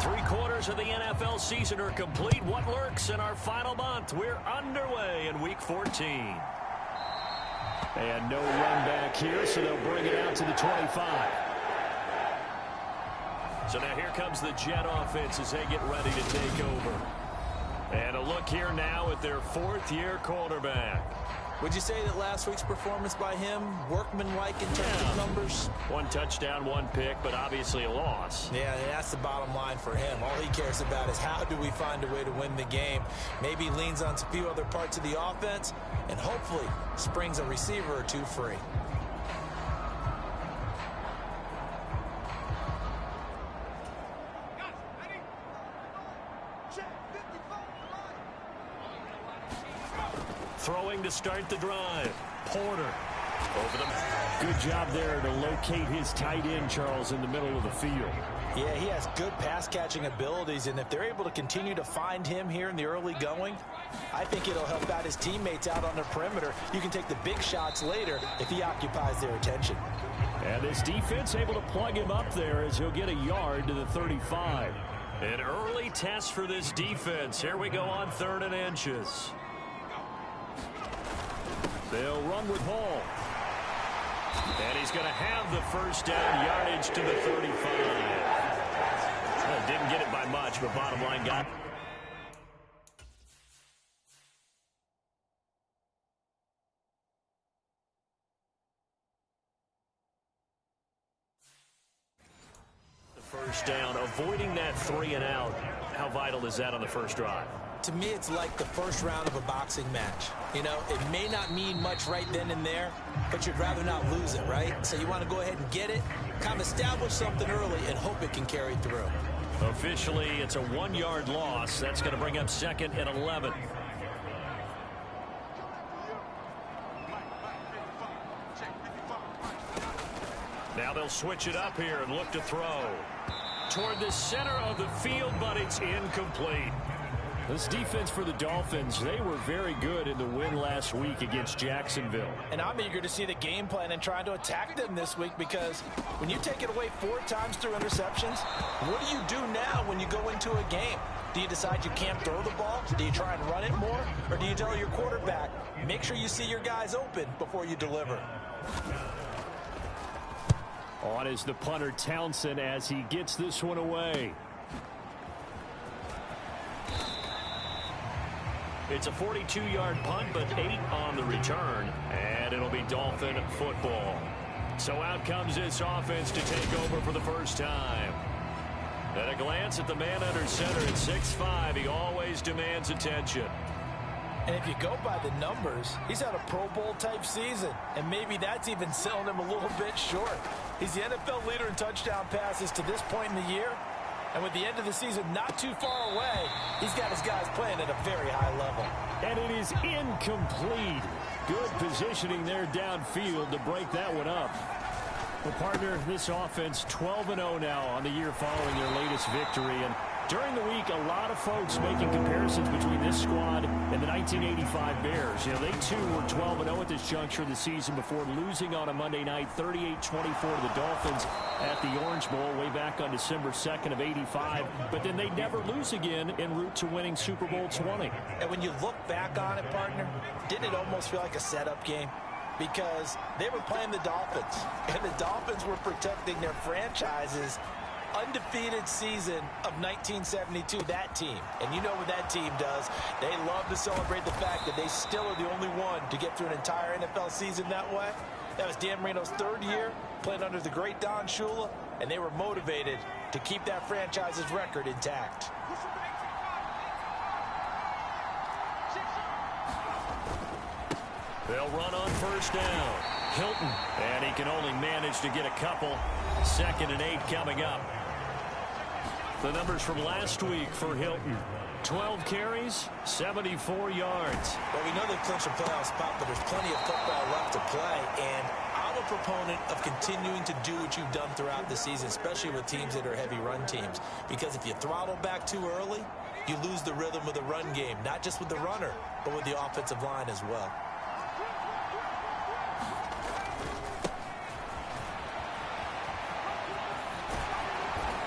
Three-quarters of the NFL season are complete. What lurks in our final month? We're underway in Week 14. And no run back here, so they'll bring it out to the 25. So now here comes the Jet offense as they get ready to take over. And a look here now at their fourth-year quarterback. Would you say that last week's performance by him, workmanlike in terms of numbers? One touchdown, one pick, but obviously a loss. Yeah, that's the bottom line for him. All he cares about is how do we find a way to win the game. Maybe leans on a few other parts of the offense, and hopefully springs a receiver or two free. Throwing to start the drive. Porter over the... Good job there to locate his tight end, Charles, in the middle of the field. Yeah, he has good pass-catching abilities, and if they're able to continue to find him here in the early going, I think it'll help out his teammates out on the perimeter. You can take the big shots later if he occupies their attention. And this defense able to plug him up there as he'll get a yard to the 35. An early test for this defense. Here we go on 3rd and inches. They'll run with Hall. And he's going to have the first down, yardage to the 35. Well, didn't get it by much, but bottom line got it. The first down, avoiding that 3 and out. How vital is that on the first drive? To me, it's like the first round of a boxing match. You know, it may not mean much right then and there, but you'd rather not lose it, right? So you want to go ahead and get it, kind of establish something early, and hope it can carry through. Officially, it's a 1-yard loss. That's going to bring up 2nd and 11. Now they'll switch it up here and look to throw. Toward the center of the field, but it's incomplete. This defense for the Dolphins, they were very good in the win last week against Jacksonville. And I'm eager to see the game plan and trying to attack them this week, because when you take it away 4 times through interceptions, what do you do now when you go into a game? Do you decide you can't throw the ball? Do you try and run it more? Or do you tell your quarterback, make sure you see your guys open before you deliver? On is the punter Townsend as he gets this one away. It's a 42-yard punt, but 8 on the return, and it'll be Dolphin football. So out comes this offense to take over for the first time. At a glance at the man under center at 6'5", he always demands attention. And if you go by the numbers, he's had a Pro Bowl-type season, and maybe that's even selling him a little bit short. He's the NFL leader in touchdown passes to this point in the year. And with the end of the season not too far away, he's got his guys playing at a very high level. And it is incomplete. Good positioning there downfield to break that one up. Well, partner, this offense 12-0 now on the year following their latest victory. And during the week, a lot of folks making comparisons between this squad and the 1985 Bears. You know, they too were 12-0 at this juncture of the season before losing on a Monday night 38-24 to the Dolphins at the Orange Bowl way back on December 2nd of '85. But then they never lose again en route to winning Super Bowl 20. And when you look back on it, partner, didn't it almost feel like a setup game? Because they were playing the Dolphins, and the Dolphins were protecting their franchise's undefeated season of 1972, that team. And you know what that team does. They love to celebrate the fact that they still are the only one to get through an entire NFL season that way. That was Dan Marino's 3rd year, playing under the great Don Shula, and they were motivated to keep that franchise's record intact. They'll run on first down. Hilton, and he can only manage to get a couple. 2nd and 8 coming up. The numbers from last week for Hilton. 12 carries, 74 yards. Well, we know they've clinched a playoff spot, but there's plenty of football left to play, and I'm a proponent of continuing to do what you've done throughout the season, especially with teams that are heavy run teams, because if you throttle back too early, you lose the rhythm of the run game, not just with the runner, but with the offensive line as well.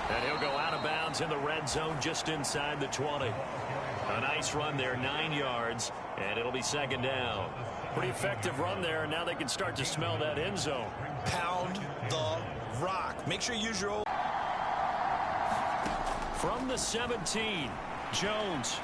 And he'll go out of bounds in the red zone just inside the 20. A nice run there, 9 yards, and it'll be second down. Pretty effective run there, and now they can start to smell that end zone. Pound the rock. Make sure you use your old... From the 17, Jones.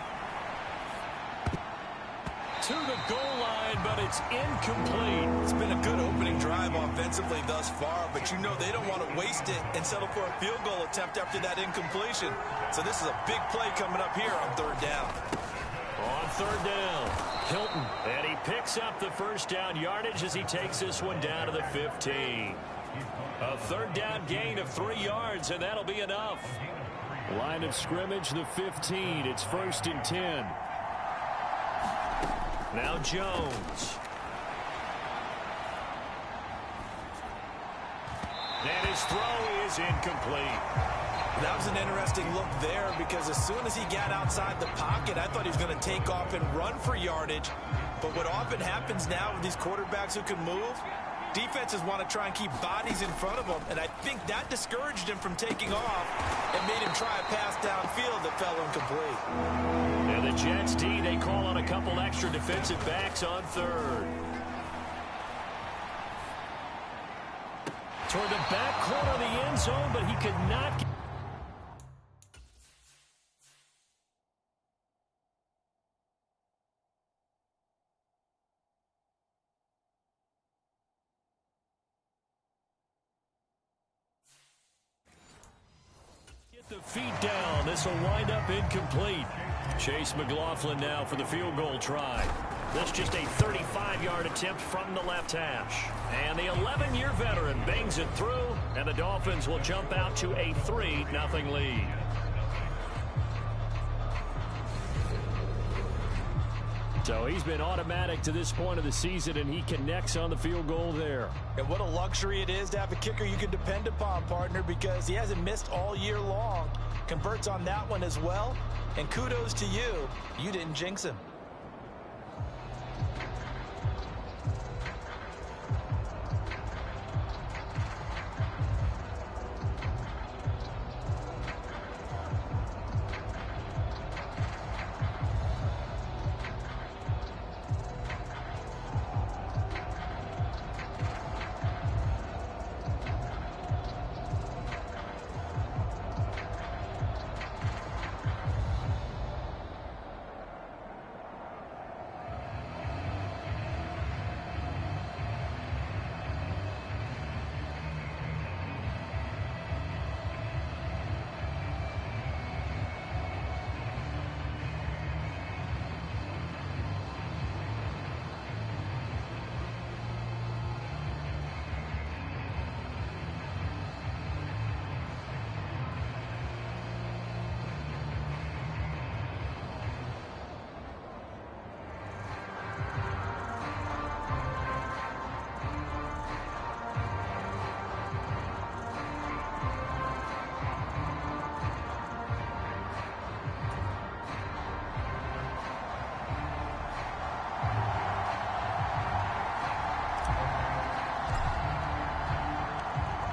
To the goal line, but it's incomplete. It's been a good opening drive offensively thus far, but you know they don't want to waste it and settle for a field goal attempt after that incompletion. So this is a big play coming up here on third down. On third down, Hilton. And he picks up the first down yardage as he takes this one down to the 15. A third down gain of 3 yards, and that'll be enough. Line of scrimmage, the 15. It's 1st and 10. Now Jones. And his throw is incomplete. That was an interesting look there because as soon as he got outside the pocket, I thought he was going to take off and run for yardage. But what often happens now with these quarterbacks who can move, defenses want to try and keep bodies in front of them, and I think that discouraged him from taking off and made him try a pass downfield that fell incomplete. And the Jets D, they call on a couple extra defensive backs on third. Toward the back corner of the end zone, but he could not get... the feet down. This will wind up incomplete. Chase McLaughlin now for the field goal try. That's just a 35-yard attempt from the left hash. And the 11-year veteran bangs it through, and the Dolphins will jump out to a 3-0 lead. So he's been automatic to this point of the season, and he connects on the field goal there. And what a luxury it is to have a kicker you can depend upon, partner, because he hasn't missed all year long. Converts on that one as well. And kudos to you. You didn't jinx him.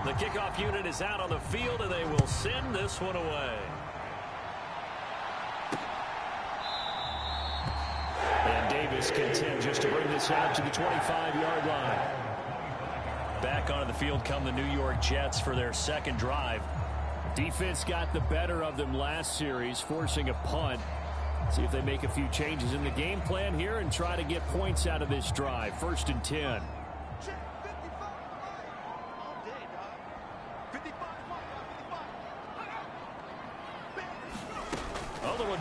The kickoff unit is out on the field, and they will send this one away. And Davis content just to bring this out to the 25-yard line. Back onto the field come the New York Jets for their second drive. Defense got the better of them last series, forcing a punt. See if they make a few changes in the game plan here and try to get points out of this drive. 1st and 10.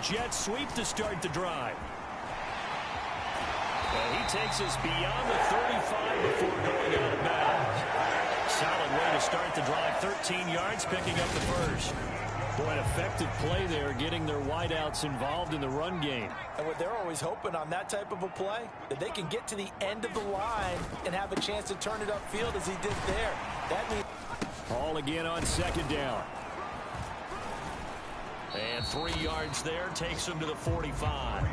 Jet sweep to start the drive. And he takes us beyond the 35 before going out of bounds. Solid way to start the drive. 13 yards, picking up the first. Boy, an effective play there, getting their wideouts involved in the run game. And what they're always hoping on that type of a play, that they can get to the end of the line and have a chance to turn it upfield as he did there. That means... All again on second down. And 3 yards there takes him to the 45.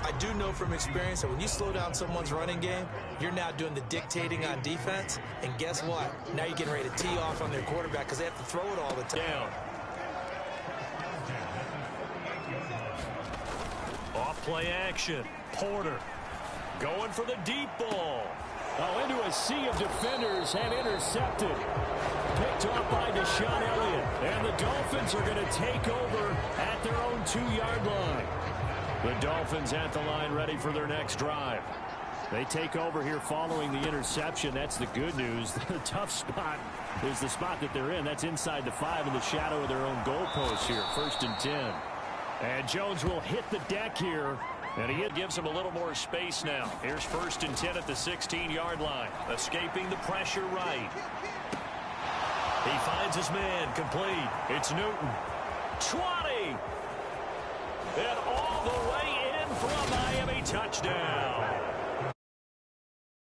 I do know from experience that when you slow down someone's running game, you're now doing the dictating on defense. And guess what? Now you're getting ready to tee off on their quarterback because they have to throw it all the time. Down. Off play action. Porter going for the deep ball. Oh, into a sea of defenders and intercepted. Picked off by Deshaun Elliott. And the Dolphins are going to take over at their own 2-yard line. The Dolphins at the line ready for their next drive. They take over here following the interception. That's the good news. The tough spot is the spot that they're in. That's inside the 5 in the shadow of their own goalpost here. 1st and 10. And Jones will hit the deck here. And he gives him a little more space now. Here's 1st and 10 at the 16-yard line. Escaping the pressure right. He finds his man complete. It's Newton. 20. And all the way in for a Miami touchdown.